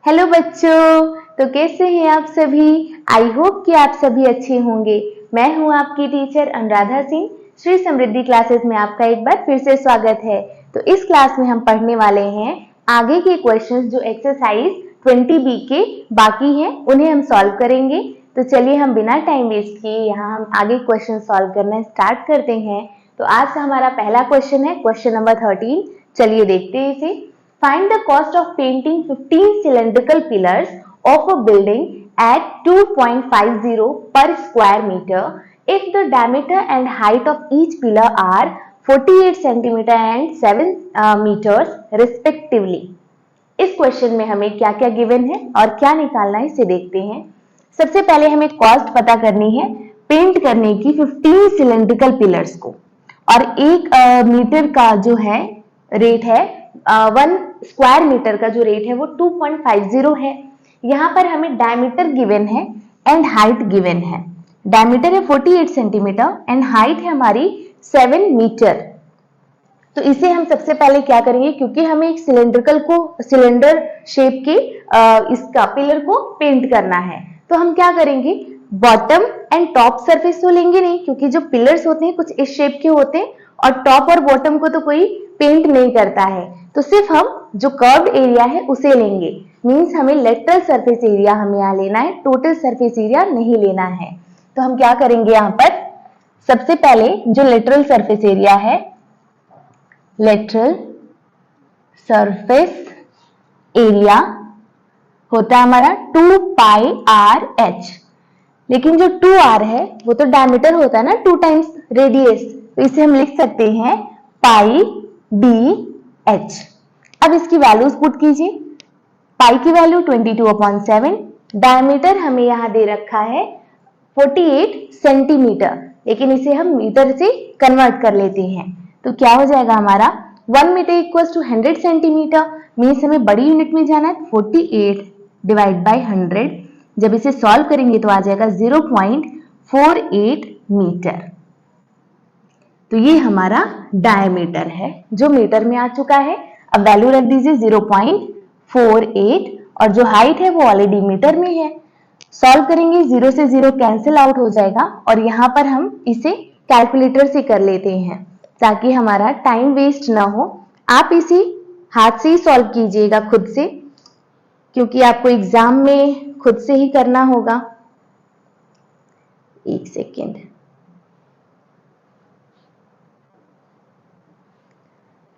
Hello बच्चों, तो कैसे हैं आप सभी। आई होप कि आप सभी अच्छे होंगे। मैं हूं आपकी टीचर अनुराधा सिंह। श्री समृद्धि क्लासेस में आपका एक बार फिर से स्वागत है। तो इस क्लास में हम पढ़ने वाले हैं आगे के क्वेश्चंस जो एक्सरसाइज 20B के बाकी हैं उन्हें हम सॉल्व करेंगे। तो चलिए हम बिना टाइम वेस्ट किए यहाँ हम आगे क्वेश्चन सॉल्व करना स्टार्ट करते हैं। तो आज का हमारा पहला क्वेश्चन है क्वेश्चन नंबर 13। चलिए देखते हैं इसे। Find the cost of painting 15 cylindrical pillars of a building at 2.50 per square meter if the diameter and height of each pillar are 48 cm and 7 meters respectively. इस क्वेश्चन में हमें क्या क्या गिवन है और क्या निकालना है इसे देखते हैं। सबसे पहले हमें कॉस्ट पता करनी है पेंट करने की 15 सिलेंड्रिकल पिलर्स को, और एक मीटर का जो है रेट है 1 स्क्वायर मीटर का जो रेट है वो 2.50 है। यहाँ पर हमें डायमीटर गिवन है एंड हाइट गिवन है। डायमीटर है 48 सेंटीमीटर एंड हाइट है हमारी 7 मीटर। तो इसे हम सबसे पहले क्या करेंगे, क्योंकि हमें एक सिलेंडर शेप के इसका पिलर को पेंट करना है, तो हम क्या करेंगे बॉटम एंड टॉप सरफेस तो लेंगे नहीं, क्योंकि जो पिलर्स होते हैं कुछ इस शेप के होते हैं और टॉप और बॉटम को तो कोई पेंट नहीं करता है, तो सिर्फ हम जो कर्व्ड एरिया है उसे लेंगे। मींस हमें लेटरल सरफेस एरिया हमें यहाँ लेना है, टोटल सरफेस एरिया नहीं लेना है। तो हम क्या करेंगे यहाँ पर सबसे पहले जो लेटरल सरफेस एरिया है, लेटरल सरफेस एरिया होता है हमारा 2πr/h, लेकिन जो 2r है वो तो डायमीटर होता है ना, 2 टाइम्स रेडियस, तो इसे हम लिख सकते हैं πd/h। अब इसकी वैल्यूज पुट कीजिए। पाई की वैल्यू 22/7, डायमीटर हमें यहाँ दे रखा है 48 सेंटीमीटर, लेकिन इसे हम मीटर से कन्वर्ट कर लेते हैं। तो क्या हो जाएगा हमारा 1 metre equals to 100 centimetre, means हमें बड़ी यूनिट में जाना है 48 डिवाइड बाई 100। जब इसे सॉल्व करेंगे तो आ जाएगा 0.48 मीटर। तो ये हमारा डायमीटर है जो मीटर में आ चुका है। अब वैल्यू रख दीजिए 0.48, और जो हाइट है वो ऑलरेडी मीटर में है। सॉल्व करेंगे 0 से 0 कैंसिल आउट हो जाएगा, और यहाँ पर हम इसे कैलकुलेटर से कर लेते हैं ताकि हमारा टाइम वेस्ट ना हो। आप इसे हाथ से ही सॉल्व कीजिएगा खुद से, क्योंकि आपको एग्जाम में खुद से ही करना होगा। एक सेकेंड।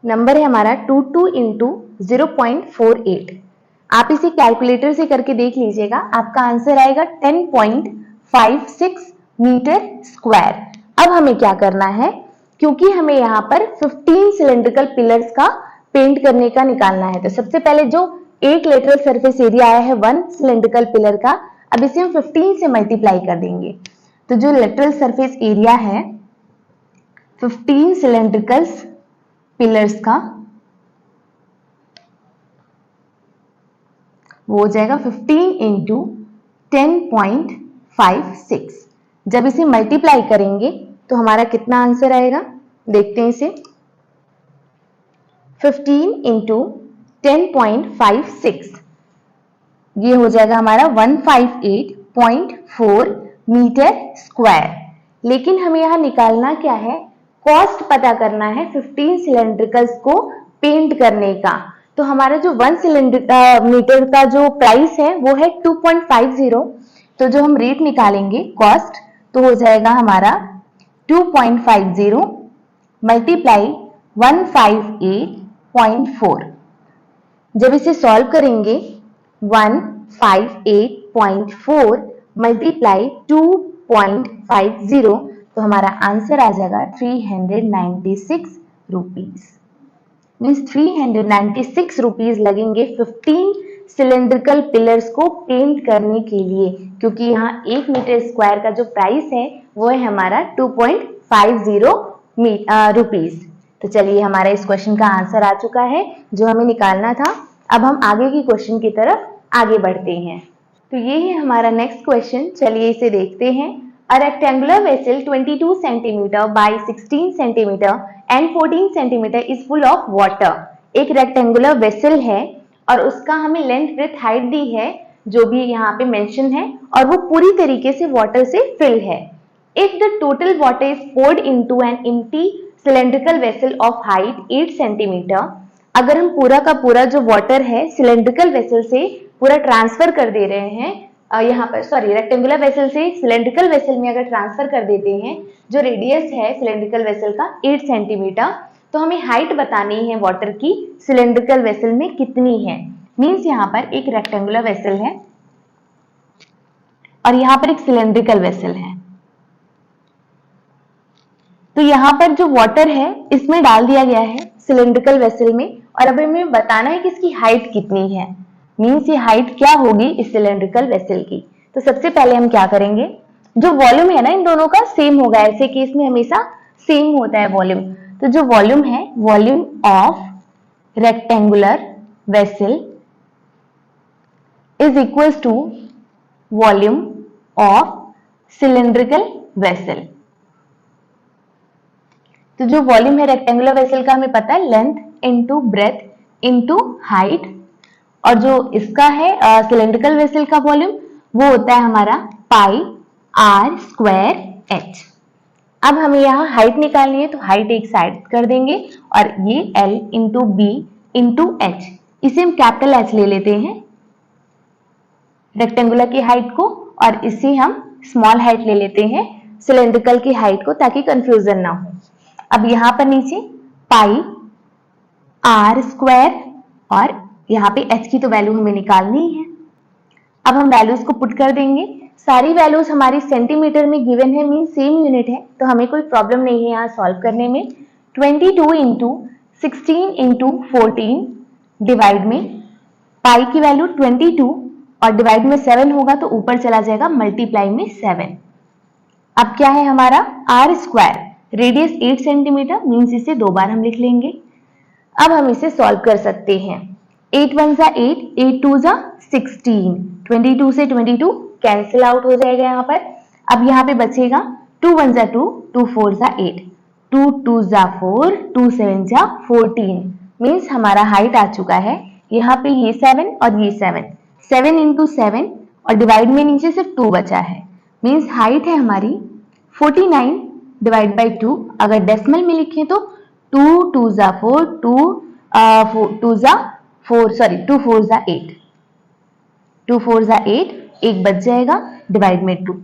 नंबर है हमारा 22 इंटू 0.48। आप इसे कैलकुलेटर से करके देख लीजिएगा, आपका आंसर आएगा 10.56 मीटर स्क्वायर। अब हमें क्या करना है, क्योंकि हमें यहाँ पर 15 सिलेंड्रिकल पिलर्स का पेंट करने का निकालना है, तो सबसे पहले जो एक लेटरल सरफेस एरिया आया है 1 सिलेंड्रिकल पिलर का, अब इसे हम 15 से मल्टीप्लाई कर देंगे। तो जो लेटरल सरफेस एरिया है 15 सिलेंड्रिकल पिलर्स का वो हो जाएगा 15 इंटू 10.56। जब इसे मल्टीप्लाई करेंगे तो हमारा कितना आंसर आएगा, देखते हैं इसे। 15 इंटू 10.56 ये हो जाएगा हमारा 158.4 मीटर स्क्वायर। लेकिन हमें यहाँ निकालना क्या है, कॉस्ट पता करना है 15 सिलेंड्रिकल्स को पेंट करने का। तो हमारा जो 1 मीटर का जो प्राइस है वो है 2.50, तो जो हम रेट निकालेंगे कॉस्ट तो हो जाएगा हमारा 2.50 मल्टीप्लाई 158.4। जब इसे सॉल्व करेंगे 158.4 मल्टीप्लाई 2.50, तो हमारा आंसर आ जाएगा 396 रुपीज। मीन्स 396 रुपीज लगेंगे 15 सिलेंड्रिकल पिलर्स को पेंट करने के लिए, क्योंकि यहाँ 1 मीटर स्क्वायर का जो प्राइस है वो है हमारा 2.50 रुपीज। तो चलिए हमारा इस क्वेश्चन का आंसर आ चुका है जो हमें निकालना था। अब हम आगे की क्वेश्चन की तरफ आगे बढ़ते हैं। तो ये है हमारा नेक्स्ट क्वेश्चन, चलिए इसे देखते हैं। A rectangular vessel 22 cm by 16 cm and 14 cm is full of water। एक रेक्टेंगुलर वेसल है और उसका हमें लेंथ ब्रेथ हाइट दी है जो भी यहाँ पे मेंशन है, और वो पूरी तरीके से वाटर से फिल है। If the total water is poured into an empty cylindrical vessel of height 8 centimetre, अगर हम पूरा का पूरा जो वाटर है सिलेंड्रिकल वेसल से पूरा ट्रांसफर कर दे रहे हैं, यहाँ पर सॉरी रेक्टेंगुलर वेसल से सिलेंड्रिकल वेसल में अगर ट्रांसफर कर देते हैं, जो रेडियस है सिलेंड्रिकल वेसल का 8 सेंटीमीटर, तो हमें हाइट बतानी है वाटर की सिलेंड्रिकल वेसल में कितनी है। मींस यहाँ पर एक रेक्टेंगुलर वेसल है और यहाँ पर एक सिलेंड्रिकल वेसल है, तो यहाँ पर जो वाटर है इसमें डाल दिया गया है सिलेंड्रिकल वेसल में, और अब हमें बताना है कि इसकी हाइट कितनी है। मींस ये हाइट क्या होगी इस सिलेंड्रिकल वेसल की। तो सबसे पहले हम क्या करेंगे, जो वॉल्यूम है ना इन दोनों का सेम होगा, ऐसे केस में हमेशा सेम होता है वॉल्यूम। तो जो वॉल्यूम है, volume of rectangular vessel is equals to volume of cylindrical vessel. तो जो वॉल्यूम है रेक्टेंगुलर वेसल का हमें पता है length into breadth into height, और जो इसका है सिलेंड्रिकल वेसल का वॉल्यूम वो होता है हमारा पाई आर स्क्वायर एच। अब हमें यहाँ हाइट निकालनी है, तो हाइट एक साइड कर देंगे और ये L into b into h, इसे हम कैपिटल H ले लेते हैं रेक्टेंगुलर की हाइट को, और इसे हम स्मॉल हाइट ले लेते हैं सिलेंड्रिकल की हाइट को, ताकि कंफ्यूजन ना हो। अब यहाँ पर नीचे पाई आर स्क्वायर, और यहाँ पे h की तो वैल्यू हमें निकालनी है। अब हम वैल्यूज को पुट कर देंगे, सारी वैल्यूज हमारी सेंटीमीटर में गिवन है, मीन सेम यूनिट है, तो हमें कोई प्रॉब्लम नहीं है यहाँ सॉल्व करने में। 22 इंटू 16 इंटू 14 डिवाइड में पाई की वैल्यू 22 और डिवाइड में 7 होगा तो ऊपर चला जाएगा मल्टीप्लाई में 7। अब क्या है हमारा r square, radius 8 centimetre, means इसे दो बार हम लिख लेंगे। अब हम इसे सॉल्व कर सकते हैं। 8 1 जा 8, 8 2 जा 16, 22 से 22 कैंसिल आउट हो जाएगा यहाँ पर। अब यहाँ पे बचेगा 2 1 जा 2, 2 4 जा 8, 2 2 जा 4, 2 7 जा 14, मीन्स हमारा हाइट आ चुका है यहाँ पे ये 7 और ये 7, 7 इंटू 7 और डिवाइड में नीचे सिर्फ 2 बचा है, मीन्स हाइट है हमारी 49 डिवाइड बाई 2। अगर डेसिमल में लिखें तो 2 2 जा 4, 2 2 जा 4 सॉरी 2 4 जा 8, 2 4 जा 8, एक बच जाएगा डिवाइड में 2।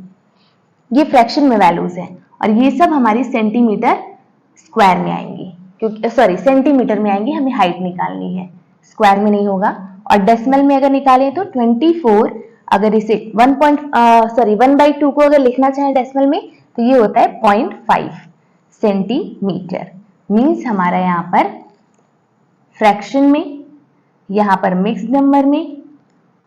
ये फ्रैक्शन में वैल्यूज है और ये सब हमारी सेंटीमीटर स्क्वायर में आएंगी, क्योंकि सॉरी सेंटीमीटर में आएंगी, हमें हाइट निकालनी है, स्क्वायर में नहीं होगा। और डेसिमल में अगर निकालें तो 24, अगर इसे 1/2 को अगर लिखना चाहें डेसिमल में तो ये होता है 0.5 सेंटीमीटर। मीन्स हमारा यहाँ पर फ्रैक्शन में, यहाँ पर मिक्स्ड नंबर में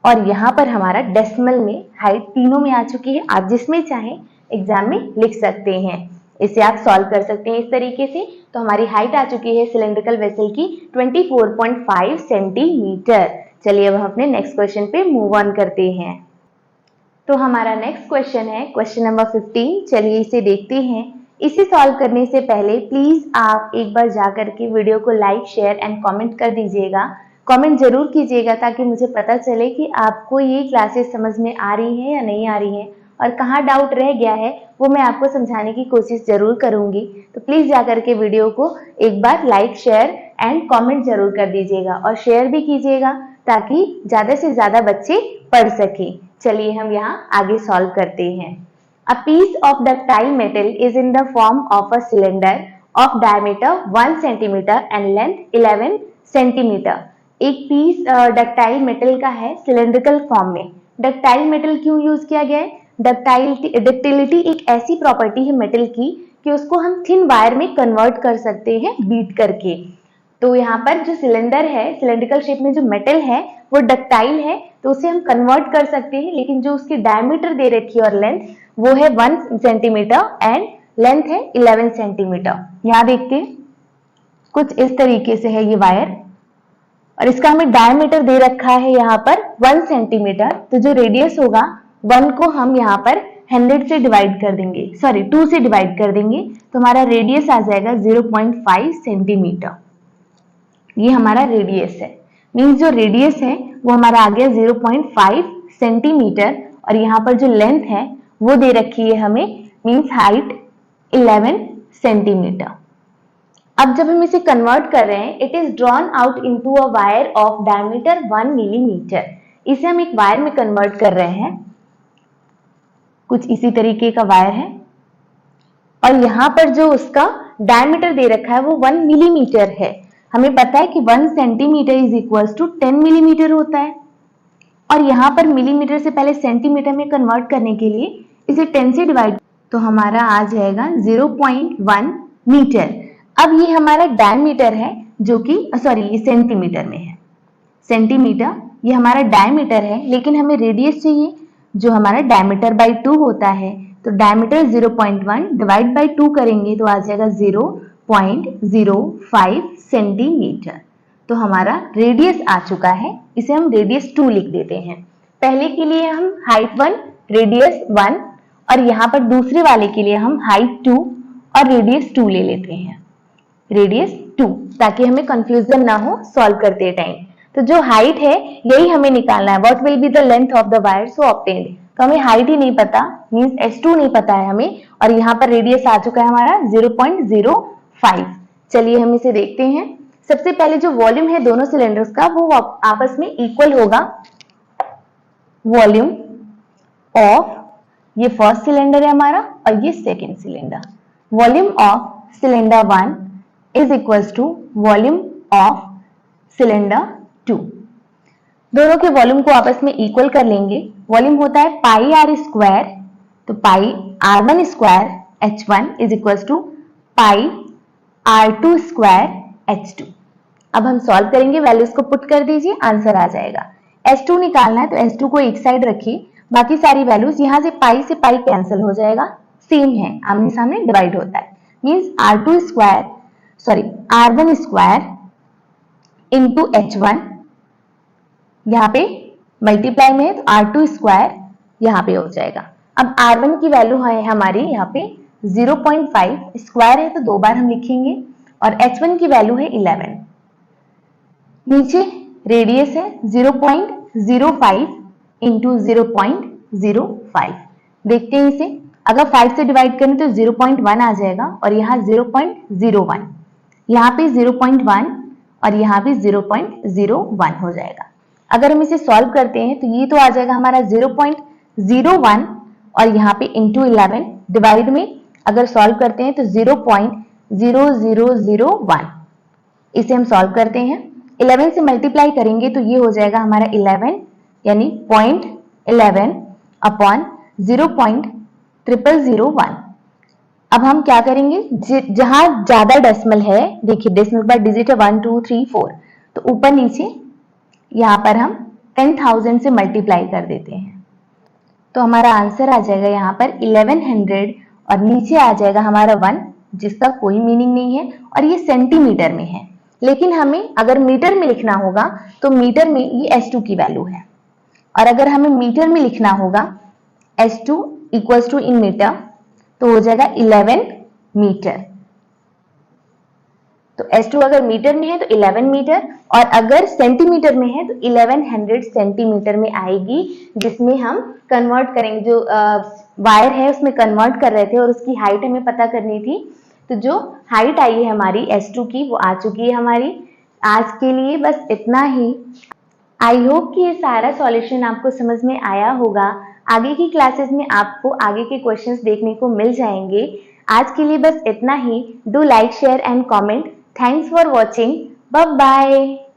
और यहाँ पर हमारा डेसिमल में हाइट तीनों में आ चुकी है। आप जिसमें चाहें एग्जाम में लिख सकते हैं, इसे आप सॉल्व कर सकते हैं इस तरीके से। तो हमारी हाइट आ चुकी है सिलेंड्रिकल वेसल की 24.5 सेंटीमीटर। चलिए अब हम अपने नेक्स्ट क्वेश्चन पे मूव ऑन करते हैं। तो हमारा नेक्स्ट क्वेश्चन है क्वेश्चन नंबर 15। चलिए इसे देखते हैं। इसे सॉल्व करने से पहले प्लीज आप एक बार जाकर के वीडियो को लाइक शेयर एंड कमेंट कर दीजिएगा। कमेंट जरूर कीजिएगा ताकि मुझे पता चले कि आपको ये क्लासेस समझ में आ रही हैं या नहीं आ रही हैं, और कहाँ डाउट रह गया है वो मैं आपको समझाने की कोशिश जरूर करूंगी। तो प्लीज जाकर के वीडियो को एक बार लाइक शेयर एंड कमेंट जरूर कर दीजिएगा और शेयर भी कीजिएगा ताकि ज्यादा से ज्यादा बच्चे पढ़ सकें। चलिए हम यहाँ आगे सॉल्व करते हैं। A piece of ductile metal is in the form of a cylinder of diameter 1 centimeter and length 11 centimeter. एक पीस डक्टाइल मेटल का है सिलेंड्रिकल फॉर्म में। डक्टाइल मेटल क्यों यूज किया गया है? डक्टिलिटी एक ऐसी प्रॉपर्टी है मेटल की कि उसको हम थिन वायर में कन्वर्ट कर सकते हैं बीट करके। तो यहाँ पर जो सिलेंडर है, सिलेंड्रिकल शेप में जो मेटल है वो डक्टाइल है, तो उसे हम कन्वर्ट कर सकते हैं, लेकिन जो उसकी डायमीटर दे रखी है और लेंथ वो है 1 सेंटीमीटर एंड लेंथ है 11 सेंटीमीटर। यहाँ देखते हैं कुछ इस तरीके से है ये वायर और इसका हमें डायमीटर दे रखा है यहाँ पर 1 सेंटीमीटर। तो जो रेडियस होगा 1 को हम यहाँ पर 100 से डिवाइड कर देंगे, सॉरी 2 से डिवाइड कर देंगे, तो हमारा रेडियस आ जाएगा 0.5 सेंटीमीटर। ये हमारा रेडियस है। मीन्स जो रेडियस है वो हमारा आ गया 0.5 सेंटीमीटर और यहाँ पर जो लेंथ है वो दे रखी है हमें, मीन्स हाइट 11 सेंटीमीटर। अब जब हम इसे कन्वर्ट कर रहे हैं, it is drawn out into a wire of diameter 1 millimetre. इसे हम एक वायर में कन्वर्ट कर रहे हैं, कुछ इसी तरीके का वायर है और यहाँ पर जो उसका डायमीटर दे रखा है वो 1 मिलीमीटर है। हमें पता है कि 1 centimetre is equals to 10 millimetre होता है और यहाँ पर मिलीमीटर से पहले सेंटीमीटर में कन्वर्ट करने के लिए इसे 10 से डिवाइड, तो हमारा आ जाएगा 0.1 मीटर। अब ये हमारा डायमीटर है जो कि ये सेंटीमीटर में है, सेंटीमीटर ये हमारा डायमीटर है, लेकिन हमें रेडियस चाहिए जो हमारा डायमीटर बाई 2 होता है। तो डायमीटर 0.1 डिवाइड बाई 2 करेंगे तो आ जाएगा 0.05 सेंटीमीटर। तो हमारा रेडियस आ चुका है, इसे हम रेडियस 2 लिख देते हैं। पहले के लिए हम हाइट 1 रेडियस 1 और यहाँ पर दूसरे वाले के लिए हम हाइट 2 और रेडियस 2 ले लेते हैं, रेडियस 2, ताकि हमें कंफ्यूजन ना हो सॉल्व करते टाइम। तो जो हाइट है यही हमें निकालना है, what will be the length of the wire so obtained. तो हमें हाइट ही नहीं पता, मींस S2 नहीं पता है हमें, और यहाँ पर रेडियस आ चुका है हमारा 0.05। चलिए हम इसे देखते हैं। सबसे पहले जो वॉल्यूम है दोनों सिलेंडर्स का वो आपस में इक्वल होगा। वॉल्यूम ऑफ, ये फर्स्ट सिलेंडर है हमारा और ये second cylinder, volume of cylinder 1 is equals to volume of cylinder 2। दोनों के वॉल्यूम को आपस में इक्वल कर लेंगे। वॉल्यूम होता है पाई आर स्क्वायर, तो pi R1 square H1 is equals to pi R2 square H2। अब हम सॉल्व करेंगे, वैल्यूज को पुट कर दीजिए, आंसर आ जाएगा। S2 निकालना है तो S2 को एक साइड रखिए, बाकी सारी वैल्यूज यहाँ से पाई कैंसिल हो जाएगा, सेम है, आमने सामने डिवाइड होता है। Means R1 square into H1, यहाँ पे मल्टीप्लाई में है तो R2 स्क्वायर यहाँ पे हो जाएगा। अब R1 की वैल्यू है हमारी यहाँ पे 0.5, स्क्वायर है तो 2 बार हम लिखेंगे, और H1 की वैल्यू है 11। नीचे रेडियस है 0.05 इंटू 0.05। देखते हैं इसे, अगर 5 से डिवाइड करें तो 0.1 आ जाएगा और यहाँ 0.01, यहाँ पे 0.1 और यहाँ भी 0.01 हो जाएगा। अगर हम इसे सॉल्व करते हैं तो ये तो आ जाएगा हमारा 0.01 और यहाँ पे इंटू 11, डिवाइड में अगर सॉल्व करते हैं तो 0.0001। इसे हम सॉल्व करते हैं, 11 से मल्टीप्लाई करेंगे तो ये हो जाएगा हमारा 11, यानी 0.11 अपॉन 0.0001। अब हम क्या करेंगे, जहां ज्यादा डेसिमल है, देखिए डेसिमल पर डिजिट है 1 2 3 4, तो ऊपर नीचे यहाँ पर हम 10,000 से मल्टीप्लाई कर देते हैं, तो हमारा आंसर आ जाएगा यहाँ पर 1100 और नीचे आ जाएगा हमारा 1, जिसका कोई मीनिंग नहीं है और ये सेंटीमीटर में है। लेकिन हमें अगर मीटर में लिखना होगा तो मीटर में ये S2 की वैल्यू है, और अगर हमें मीटर में लिखना होगा S2 equals to in metre तो हो जाएगा 11 मीटर। तो S2 अगर मीटर में है तो 11 मीटर, और अगर सेंटीमीटर में है तो 1100 सेंटीमीटर में आएगी, जिसमें हम कन्वर्ट करेंगे। जो वायर है उसमें कन्वर्ट कर रहे थे और उसकी हाइट हमें पता करनी थी, तो जो हाइट आई है हमारी S2 की वो आ चुकी है हमारी। आज के लिए बस इतना ही। आई होप कि ये सारा सॉल्यूशन आपको समझ में आया होगा। आगे की क्लासेस में आपको आगे के क्वेश्चंस देखने को मिल जाएंगे। आज के लिए बस इतना ही। Do like, share and comment. Thanks for watching. Bye bye.